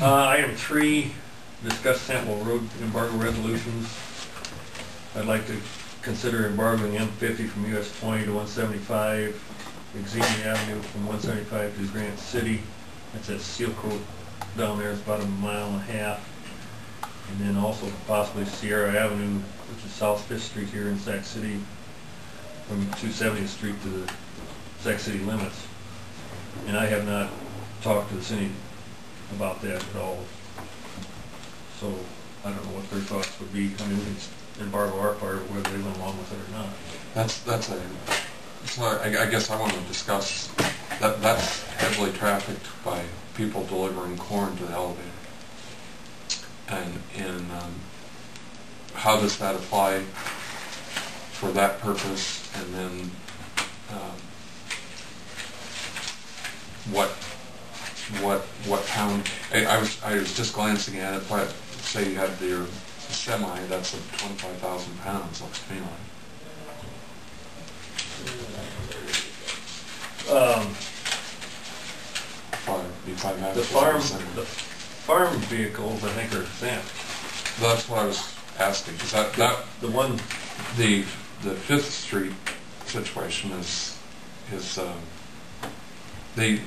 Item 3, discuss sample road embargo resolutions. I'd like to consider embargoing M50 from US 20 to 175, Xenia Avenue from 175 to Grant City. That's at Seal Coat down there. It's about 1.5 miles. And then also possibly Sierra Avenue, which is South 5th Street here in Sac City, from 270th Street to the Sac City limits. And I have not talked to the city about that at all. So I don't know what their thoughts would be. I mean, we can embargo our part, whether they went along with it or not. So I guess I want to discuss that. That's heavily trafficked by people delivering corn to the elevator. And how does that apply for that purpose? And then what pound? I was just glancing at it, but say you had your semi, that's at 25,000 pounds, looks to me like. The farm vehicles, I think, are exempt. That's what I was asking. Is that the one? The 5th Street situation is they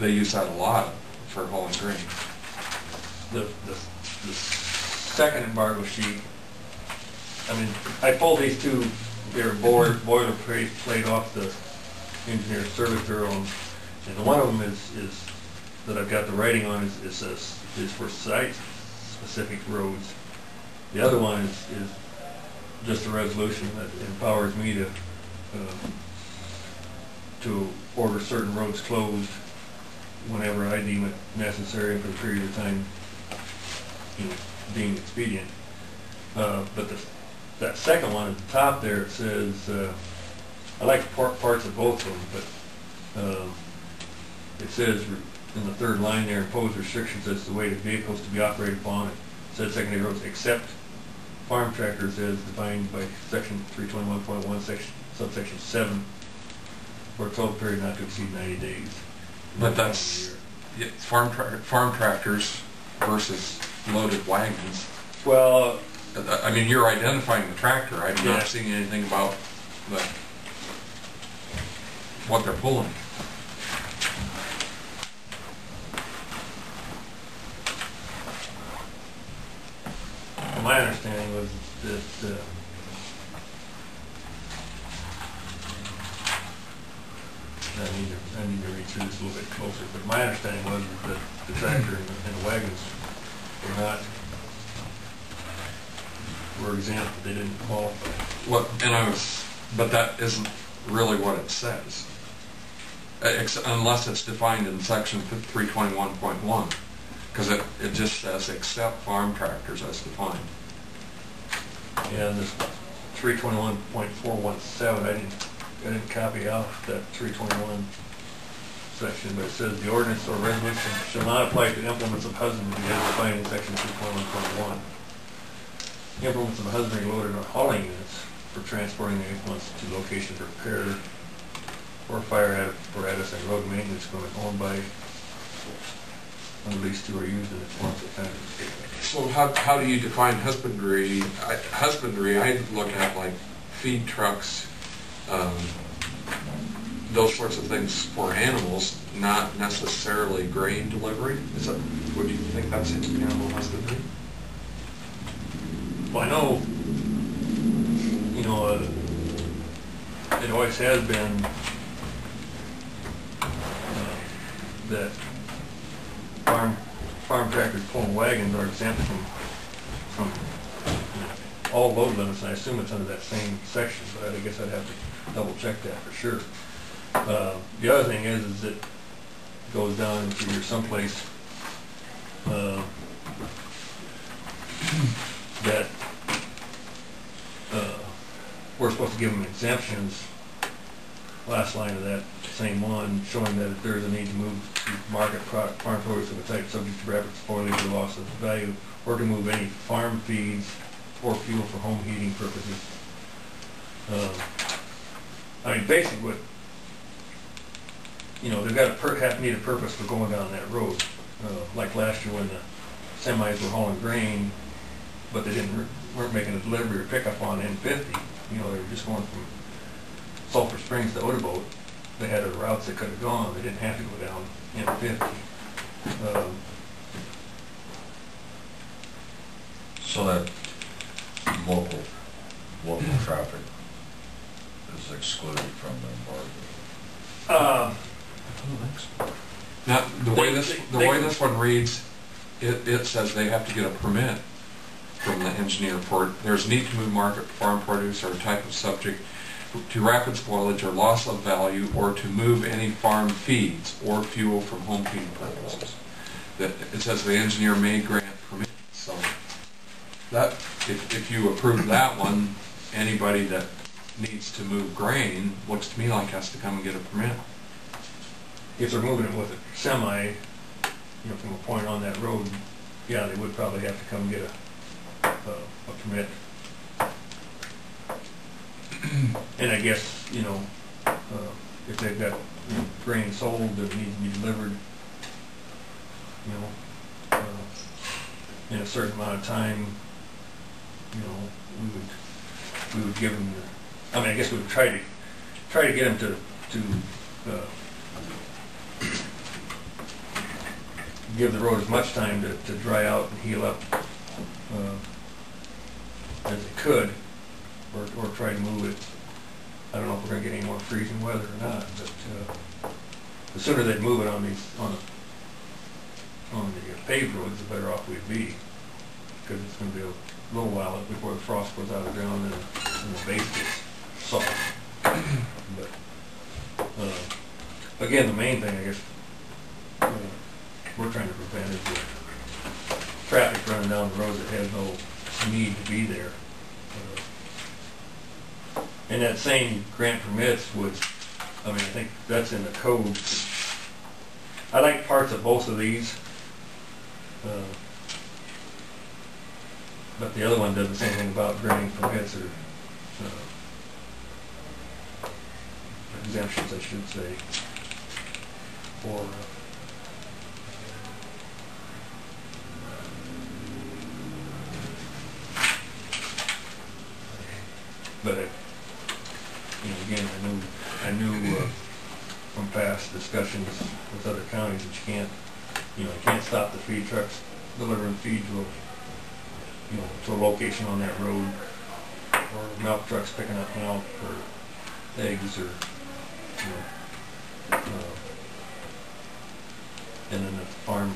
use that a lot for hauling grain. The second embargo sheet. I mean, I pulled these two. They're boilerplate off the engineer service bureau, and one of them is that I've got the writing on is for site-specific roads. The other one is just a resolution that empowers me to order certain roads closed whenever I deem it necessary for the period of time deemed expedient. But that second one at the top there, it says, I like parts of both of them, but it says in the third line there, impose restrictions as to the weight of vehicles to be operated upon at said secondary roads except farm tractors as defined by section 321.1 subsection 7 for a total period not to exceed 90 days. But that's farm tractors versus loaded wagons. Well, I mean, you're identifying the tractor. I'm not seeing anything about what they're pulling. My understanding was that I need to read through this a little bit closer, but my understanding was that the tractor and the wagons were exempt, but they didn't qualify. Well, but that isn't really what it says, unless it's defined in section 321.1, because it just says except farm tractors as defined. Yeah, and this 321.417, I didn't copy out that 321 section, but it says the ordinance or resolution shall not apply to implements of husbandry as defined in section 321.1. Implements of husbandry loaded on hauling units for transporting the implements to locations for repair or fire apparatus and road maintenance equipment owned by least two are used in the forms of kind of statement. So how do you define husbandry? Husbandry, I look at like feed trucks, those sorts of things for animals, not necessarily grain delivery. Would you think that's animal husbandry? Well, I know, it always has been that farm tractors pulling wagons are exempt from all load limits, and I assume it's under that same section, but I guess I'd have to double check that for sure. The other thing is it goes down into your someplace that we're supposed to give them exemptions. Last line of that same one, showing that if there is a need to move to market farm produce of a type subject to rapid spoilage or loss of value, or to move any farm feeds or fuel for home heating purposes. I mean, basically, what they've got to need a purpose for going down that road. like last year when the semis were hauling grain, but they weren't making a delivery or pickup on M50. You know, they were just going from Sulphur Springs to Odeboat. They had other routes they could have gone. They didn't have to go down M50. So that local traffic is excluded from the embargo. Now, the way this one reads, it says they have to get a permit from the engineer for it. There's need to move market farm produce or type of subject to rapid spoilage or loss of value, or to move any farm feeds or fuel from home feeding purposes. That it says the engineer may grant permit. So that if you approve that one, anybody that needs to move grain, looks to me like has to come and get a permit. If they're moving it with a semi, you know, from a point on that road, yeah, they would probably have to come and get a permit. And I guess, you know, if they've got, you know, grain sold that needs to be delivered, you know, in a certain amount of time, you know, we would give them the, I mean, I guess we would try to get them to give the road as much time to dry out and heal up as it could, or try to move it. I don't know if we're going to get any more freezing weather or not, but the sooner they'd move it on the paved roads, the better off we'd be, because it's going to be a little while before the frost goes out of the ground and the base gets soft. But again, the main thing, I guess, we're trying to prevent is the traffic running down the road that has no need to be there. And that same grant permits would, I mean, I think that's in the code. I like parts of both of these, but the other one doesn't say anything about granting permits or exemptions, I should say, for but you know, again, I knew from past discussions with other counties that you can't stop the feed trucks delivering feed to a location on that road, or milk trucks picking up milk or eggs, or and then the farm.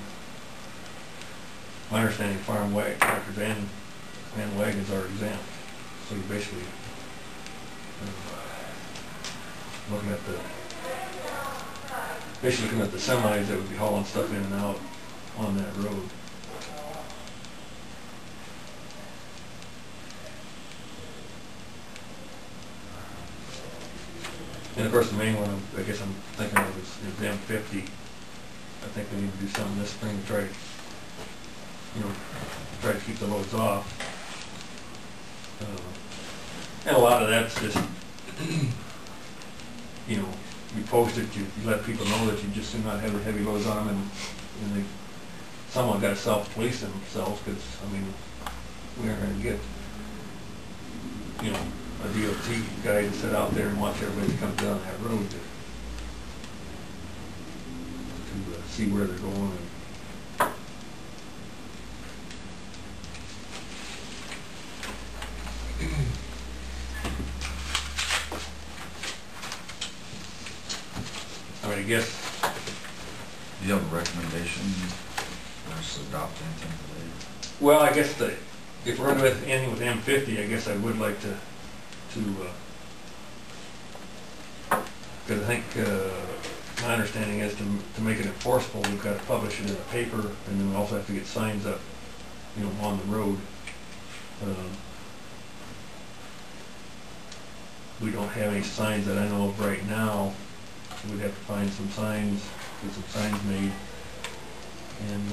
My understanding, farm tractors and wagons are exempt, so you basically looking at the semis that would be hauling stuff in and out on that road. And of course the main one I guess I'm thinking of is M50. I think we need to do something this spring to try to keep the loads off. And a lot of that's just, you know, you post it, you let people know that you just do not have the heavy loads on them, and someone got to self-police themselves, because, I mean, we aren't going to get, you know, a DOT guy to sit out there and watch everybody that comes down that road to see where they're going. I mean, I guess. Do you have a recommendation? Let's adopt anything today? Well, I guess if we're going to end with M50, I guess I would like to because I think my understanding is to make it enforceable, we've got to publish it in the paper, and then we also have to get signs up, you know, on the road. We don't have any signs that I know of right now. We'd have to find some signs, get some signs made, and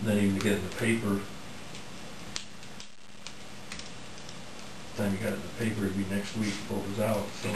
then even to get it in the paper. By the time you got it in the paper, it'd be next week before it was out. So